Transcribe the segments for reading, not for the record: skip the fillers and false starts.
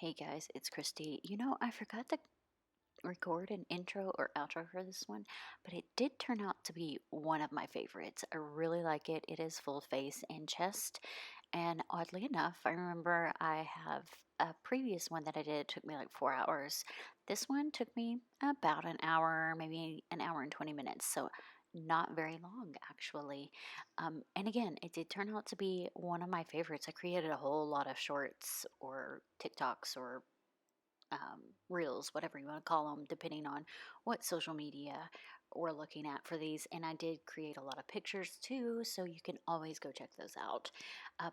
Hey guys, it's Christy. I forgot to record an intro or outro for this one, but it did turn out to be one of my favorites. I really like it. It is full face and chest. And oddly enough, I remember I have a previous one that I did. It took me like 4 hours. This one took me about an hour, maybe an hour and 20 minutes. So not very long, actually. And again, it did turn out to be one of my favorites. I created a whole lot of shorts or TikToks or reels, whatever you want to call them, depending on what social media we're looking at for these. And I did create a lot of pictures too, so you can always go check those out.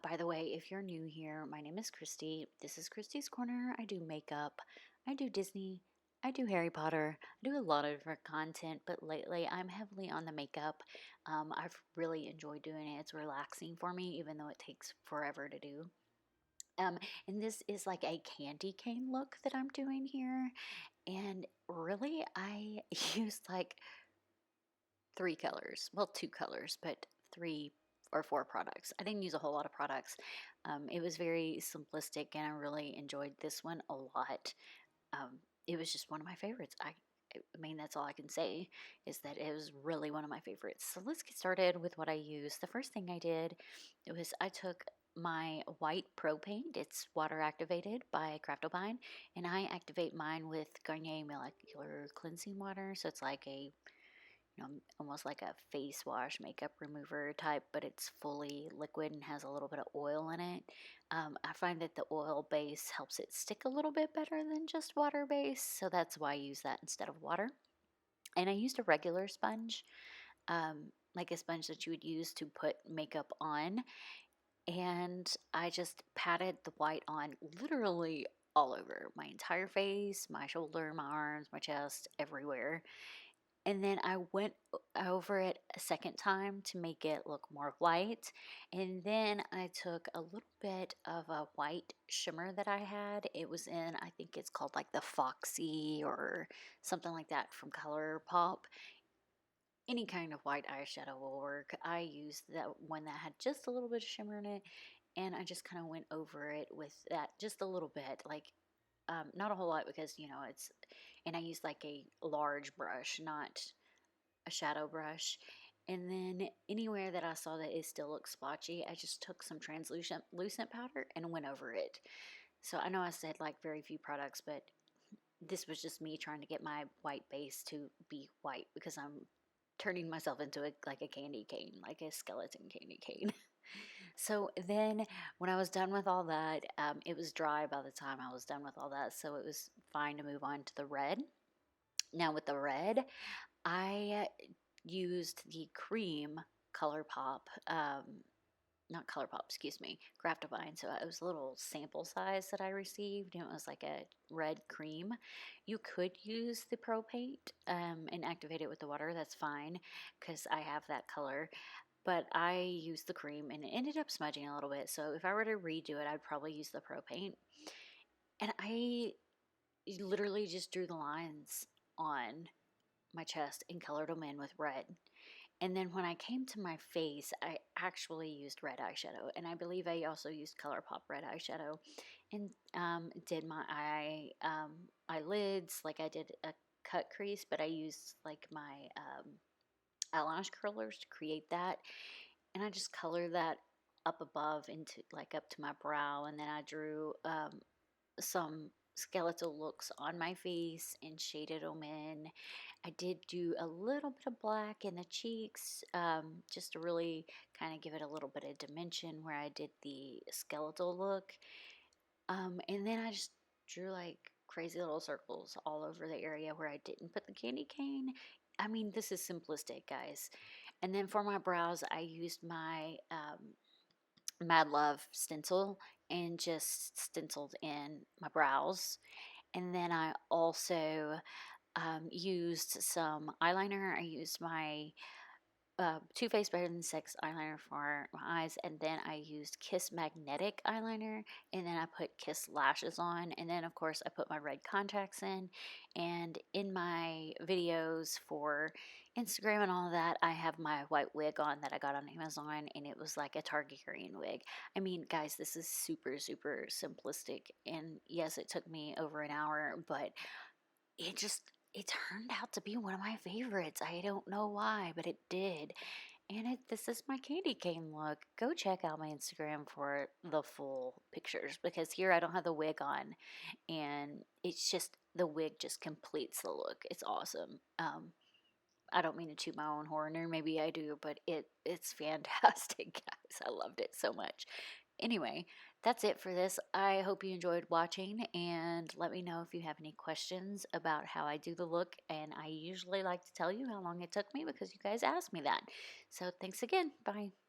By the way, if you're new here, my name is Christy. This is Christy's Corner. I do makeup, I do Disney, I do Harry Potter, I do a lot of different content, but lately I'm heavily on the makeup. I've really enjoyed doing it. It's relaxing for me, even though it takes forever to do. And this is like a candy cane look that I'm doing here. And really, I used like three colors. Well, two colors, but three or four products. I didn't use a whole lot of products. It was very simplistic, and I really enjoyed this one a lot. It was just one of my favorites. I mean, that's all I can say is that it was really one of my favorites. So let's get started with what I used. The first thing I did was I took my white pro paint. It's water activated by Craftopine, and I activate mine with Garnier molecular cleansing water. So it's like a almost like a face wash makeup remover type, but it's fully liquid and has a little bit of oil in it. I find that the oil base helps it stick a little bit better than just water base, so that's why I use that instead of water. And I used a regular sponge, like a sponge that you would use to put makeup on, and I just patted the white on literally all over my entire face, my shoulder, my arms, my chest, everywhere. And then I went over it a second time to make it look more white. And then I took a little bit of a white shimmer that I had. It was in, I think it's called like the Foxy or something like that from ColourPop. Any kind of white eyeshadow will work. I used that one that had just a little bit of shimmer in it. And I just kind of went over it with that just a little bit, like not a whole lot because it's, and I used like a large brush, not a shadow brush. And then anywhere that I saw that it still looked splotchy, I just took some translucent lucent powder and went over it. So I know I said like very few products, but this was just me trying to get my white base to be white because I'm turning myself into like a candy cane, like a skeleton candy cane. So then when I was done with all that, it was dry by the time I was done with all that. So it was fine to move on to the red. Now with the red, I used the cream ColourPop, not ColourPop, excuse me, Craftopine. So it was a little sample size that I received, and it was like a red cream. You could use the Pro Paint and activate it with the water. That's fine because I have that color. But I used the cream and it ended up smudging a little bit. So if I were to redo it, I'd probably use the Pro Paint. And I literally just drew the lines on my chest and colored them in with red. And then when I came to my face, I actually used red eyeshadow. And I believe I also used ColourPop red eyeshadow and did my eyelids. Like I did a cut crease, but I used like my eyelash curlers to create that. And I just colored that up above into like up to my brow. And then I drew some skeletal looks on my face and shaded them in. I did do a little bit of black in the cheeks just to really kind of give it a little bit of dimension where I did the skeletal look. And then I just drew like crazy little circles all over the area where I didn't put the candy cane. I mean, this is simplistic, guys. And then for my brows, I used my Mad Love stencil and just stenciled in my brows. And then I also used some eyeliner. I used my Too Faced Better Than Sex eyeliner for my eyes, and then I used Kiss Magnetic eyeliner, and then I put Kiss lashes on, and then of course I put my red contacts in. And in my videos for Instagram and all of that, I have my white wig on that I got on Amazon, and it was like a Target green wig. I mean, guys, this is super, super simplistic, and yes, it took me over an hour, but it turned out to be one of my favorites. I don't know why, but it did. And this is my candy cane look. Go check out my Instagram for the full pictures, because here I don't have the wig on, and it's just the wig just completes the look. It's awesome. I don't mean to toot my own horn, or maybe I do, but it's fantastic, guys. I loved it so much. Anyway, that's it for this. I hope you enjoyed watching, and let me know if you have any questions about how I do the look. And I usually like to tell you how long it took me because you guys asked me that. So thanks again. Bye.